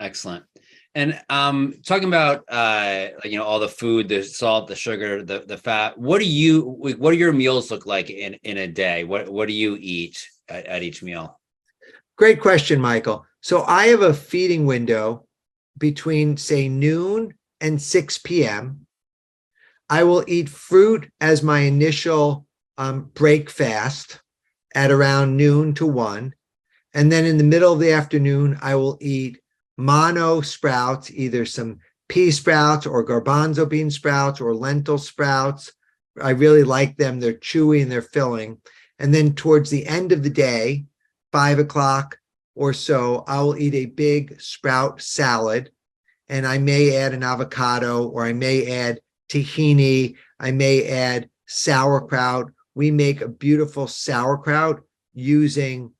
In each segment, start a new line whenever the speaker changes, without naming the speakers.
Excellent. And talking about all the food, the salt, the sugar, the fat. What do your meals look like in a day? What do you eat at each meal?
Great question, Michael. So I have a feeding window between, say, noon and 6 p.m. I will eat fruit as my initial break fast at around noon to 1. And then in the middle of the afternoon, I will eat mono sprouts, either some pea sprouts or garbanzo bean sprouts or lentil sprouts. I really like them. They're chewy and they're filling. And then towards the end of the day, 5 o'clock or so, I will eat a big sprout salad. And I may add an avocado, or I may add tahini. I may add sauerkraut. We make a beautiful sauerkraut using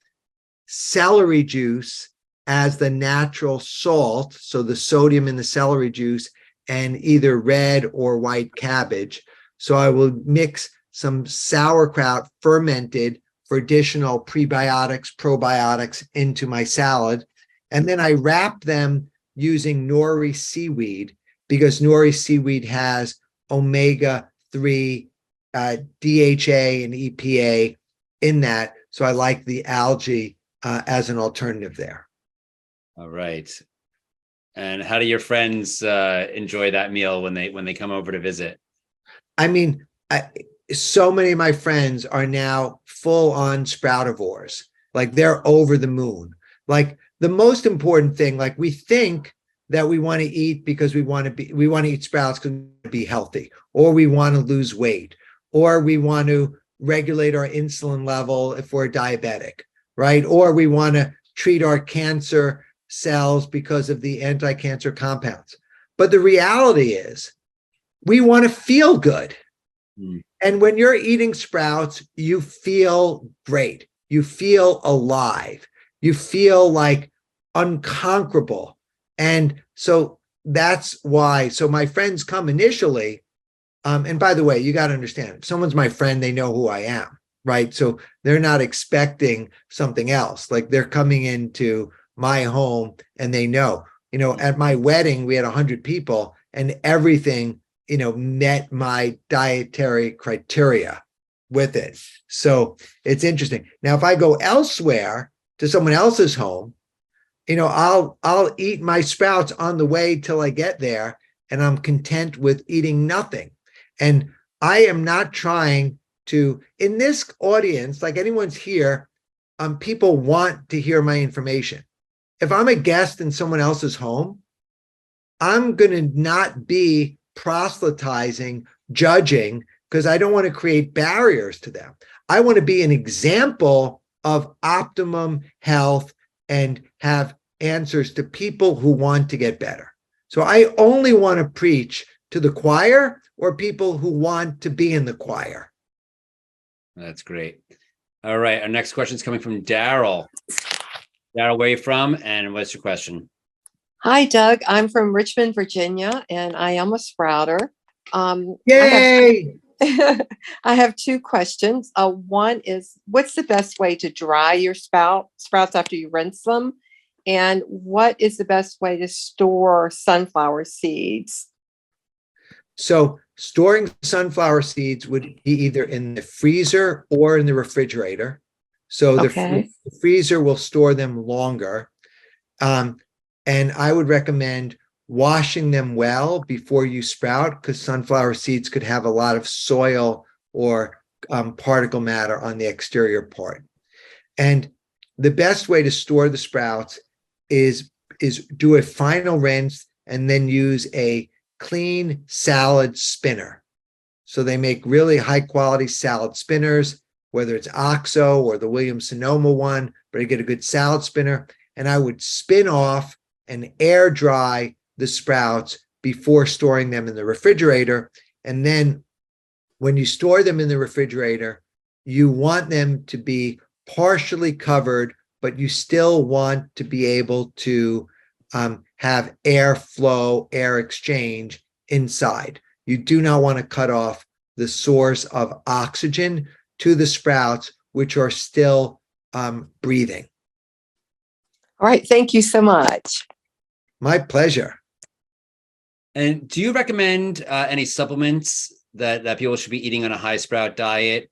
celery juice as the natural salt, so the sodium in the celery juice, and either red or white cabbage. So I will mix some sauerkraut fermented for additional prebiotics, probiotics into my salad. And then I wrap them using nori seaweed, because nori seaweed has omega-3, DHA, and EPA in that. So I like the algae as an alternative there.
All right. And how do your friends enjoy that meal when they come over to visit?
I mean, so many of my friends are now full on sproutivores. Like, they're over the moon. Like, the most important thing, like, we think that we want to eat because we want to eat sprouts because we want to be healthy, or we want to lose weight, or we want to regulate our insulin level if we're diabetic, right? Or we want to treat our cancer cells because of the anti-cancer compounds. But the reality is, we want to feel good. And when you're eating sprouts, you feel great. You feel alive. You feel like unconquerable. And so that's why. So my friends come initially. And by the way, you got to understand, if someone's my friend, they know who I am, right? So they're not expecting something else. Like, they're coming into my home and they know, at my wedding, we had 100 people and everything, met my dietary criteria with it. So it's interesting. Now, if I go elsewhere to someone else's home, I'll eat my sprouts on the way till I get there, and I'm content with eating nothing. And I am not trying to, in this audience, like anyone's here, people want to hear my information. If I'm a guest in someone else's home, I'm going to not be proselytizing, judging, because I don't want to create barriers to them. I want to be an example of optimum health and have answers to people who want to get better. So I only want to preach to the choir or people who want to be in the choir.
That's great. All right. Our next question is coming from Daryl. Daryl, where are you from, and what's your question?
Hi, Doug. I'm from Richmond, Virginia, and I am a sprouter.
Yay!
I have two questions. One is, what's the best way to dry your sprouts after you rinse them? And what is the best way to store sunflower seeds?
So storing sunflower seeds would be either in the freezer or in the refrigerator. So the freezer will store them longer. And I would recommend washing them well before you sprout, because sunflower seeds could have a lot of soil or particle matter on the exterior part. And the best way to store the sprouts is do a final rinse and then use a clean salad spinner. So they make really high quality salad spinners, whether it's OXO or the Williams-Sonoma one, but you get a good salad spinner. And I would spin off and air dry the sprouts before storing them in the refrigerator. And then when you store them in the refrigerator, you want them to be partially covered, but you still want to be able to have airflow, air exchange inside. You do not want to cut off the source of oxygen to the sprouts, which are still breathing.
All right. Thank you so much.
My pleasure.
And do you recommend any supplements that people should be eating on a high sprout diet?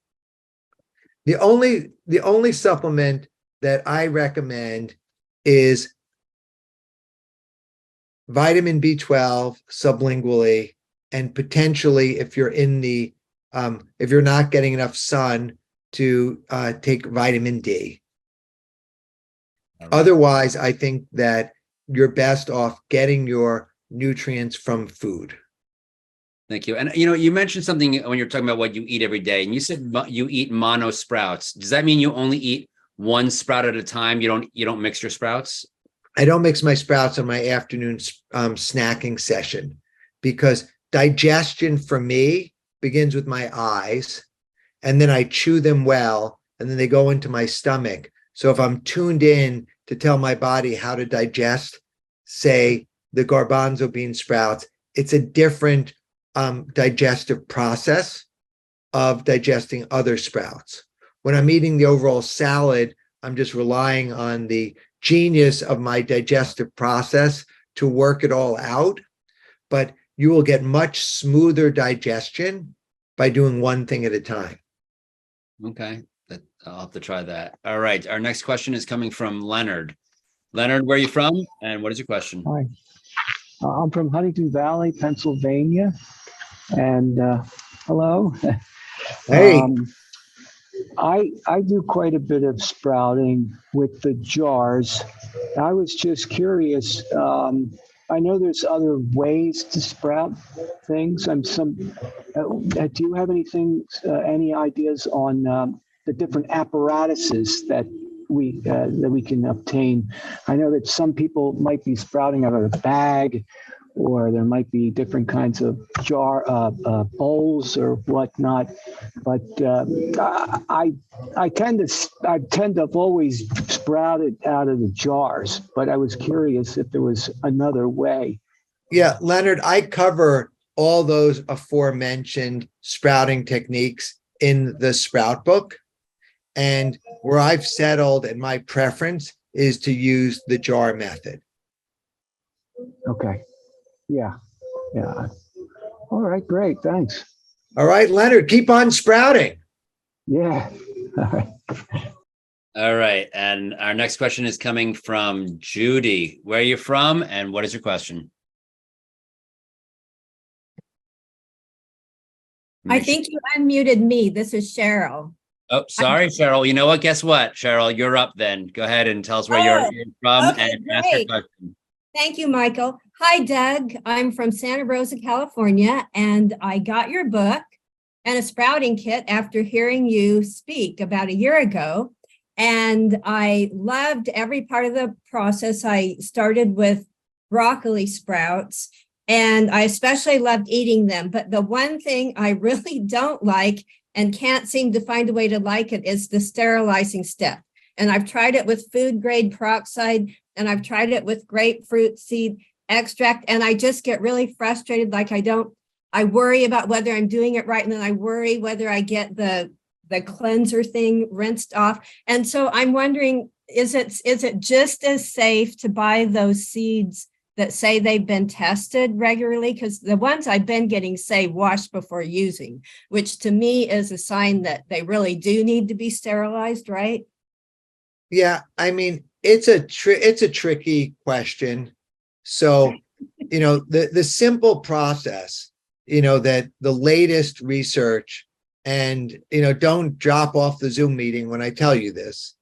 The only supplement that I recommend is vitamin B12 sublingually, and potentially if you're if you're not getting enough sun, to take vitamin D.
All right.
Otherwise, I think that you're best off getting your nutrients from food.
Thank you. And you mentioned something when you're talking about what you eat every day, and you said you eat mono sprouts. Does that mean you only eat one sprout at a time? You don't mix your sprouts?
I don't mix my sprouts on my afternoon snacking session, because digestion for me begins with my eyes, and then I chew them well, and then they go into my stomach. So if I'm tuned in to tell my body how to digest, say, the garbanzo bean sprouts, it's a different digestive process of digesting other sprouts. When I'm eating the overall salad, I'm just relying on the genius of my digestive process to work it all out. But you will get much smoother digestion by doing one thing at a time.
Okay, I'll have to try that. All right, our next question is coming from Leonard. Leonard, where are you from, and what is your question?
Hi, I'm from Huntington Valley, Pennsylvania, and hello.
Hey.
I do quite a bit of sprouting with the jars. I was just curious. I know there's other ways to sprout things. Do you have any ideas on the different apparatuses that we can obtain? I know that some people might be sprouting out of a bag, or there might be different kinds of jar bowls or whatnot. But I tend to have always sprouted out of the jars. But I was curious if there was another way.
Yeah, Leonard, I cover all those aforementioned sprouting techniques in the Sprout book. And where I've settled, and my preference is to use the jar method.
Okay. Yeah. All right, great. Thanks.
All right, Leonard, keep on sprouting.
Yeah. All right.
All right, and our next question is coming from Judy. Where are you from, and what is your question?
I think you unmuted me. This is Cheryl.
Oh, sorry, Cheryl. You know what? Guess what, Cheryl? You're up then. Go ahead and tell us where you're from,
okay,
and ask your
great.
question.
Thank you, Michael. Hi, Doug. I'm from Santa Rosa, California, and I got your book and a sprouting kit after hearing you speak about a year ago. And I loved every part of the process. I started with broccoli sprouts, and I especially loved eating them. But the one thing I really don't like and can't seem to find a way to like it is the sterilizing step. And I've tried it with food grade peroxide, and I've tried it with grapefruit seed extract, and I just get really frustrated. Like I worry about whether I'm doing it right, and then I worry whether I get the cleanser thing rinsed off. And so I'm wondering, is it just as safe to buy those seeds that say they've been tested regularly? Because the ones I've been getting say washed before using, which to me is a sign that they really do need to be sterilized, right?
Yeah, I mean, it's a tricky question. So, the simple process, that the latest research, and, don't drop off the Zoom meeting when I tell you this,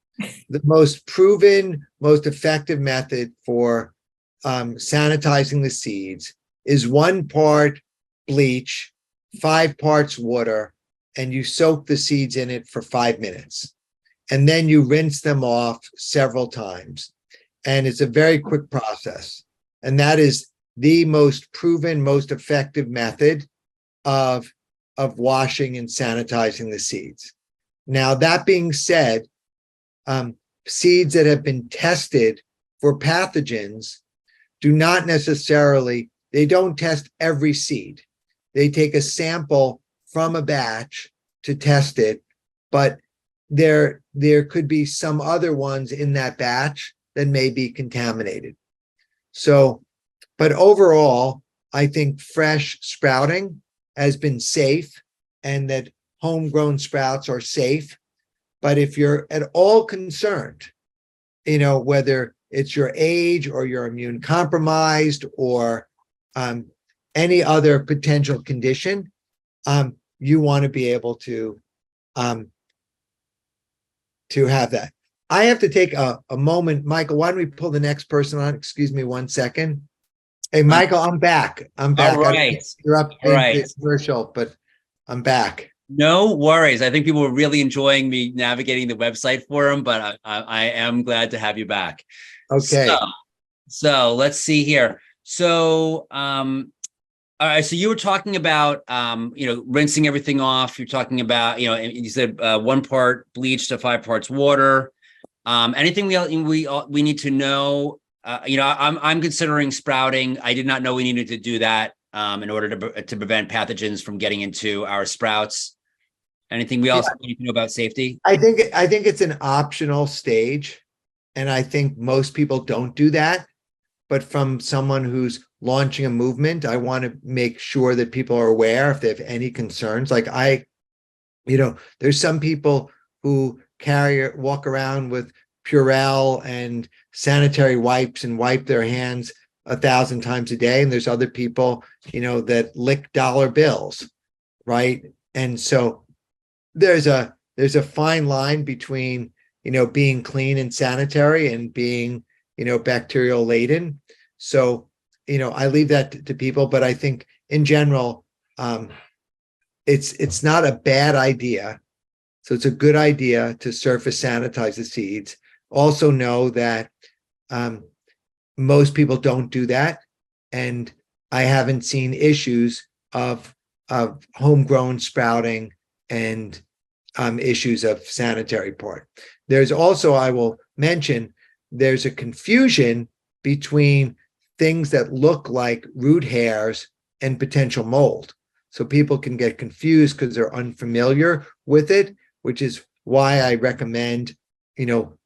the most proven, most effective method for sanitizing the seeds is 1 part bleach, 5 parts water, and you soak the seeds in it for 5 minutes. And then you rinse them off several times. And it's a very quick process. And that is the most proven, most effective method of washing and sanitizing the seeds. Now, that being said, seeds that have been tested for pathogens do not necessarily, they don't test every seed. They take a sample from a batch to test it, but there could be some other ones in that batch that may be contaminated. So But overall, I think fresh sprouting has been safe and that homegrown sprouts are safe. But if you're at all concerned, whether it's your age or you're immune compromised or any other potential condition, you want to be able to have that. I have to take a moment. Michael, why don't we pull the next person on? Excuse me 1 second. Hey, Michael, I'm back. I'm back.
All right.
You're up
All right.
the commercial, but I'm back.
No worries. I think people were really enjoying me navigating the website for them, but I am glad to have you back.
Okay.
So let's see here. So, all right. So you were talking about, rinsing everything off. You're talking about, you said 1 part bleach to 5 parts water. Anything we need to know? I'm considering sprouting. I did not know we needed to do that in order to prevent pathogens from getting into our sprouts. Anything we also need to know about safety?
I think it's an optional stage, and I think most people don't do that. But from someone who's launching a movement, I want to make sure that people are aware if they have any concerns. Like there's some people who walk around with Purell and sanitary wipes and wipe their hands 1,000 times a day. And there's other people, that lick dollar bills, right? And so there's a fine line between, being clean and sanitary and being, bacterial laden. So, I leave that to people, but I think in general, it's not a bad idea. So it's a good idea to surface sanitize the seeds. Also know that most people don't do that. And I haven't seen issues of homegrown sprouting and issues of sanitary part. There's also, I will mention, there's a confusion between things that look like root hairs and potential mold. So people can get confused because they're unfamiliar with it, which is why I recommend,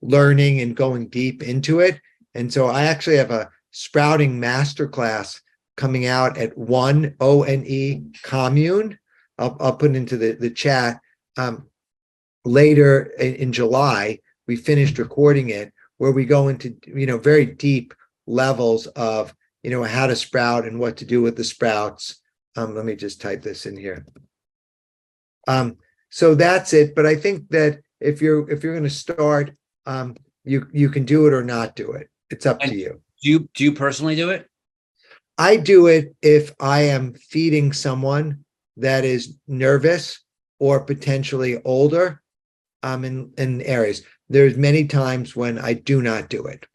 learning and going deep into it. And so I actually have a sprouting masterclass coming out at ONE commune. I'll put it into the chat. Later in July, we finished recording it, where we go into, very deep levels of, how to sprout and what to do with the sprouts. Let me just type this in here. So that's it. But I think that if you're going to start, you can do it or not do it. It's up to you.
Do you personally do it?
I do it if I am feeding someone that is nervous or potentially older, in areas. There's many times when I do not do it.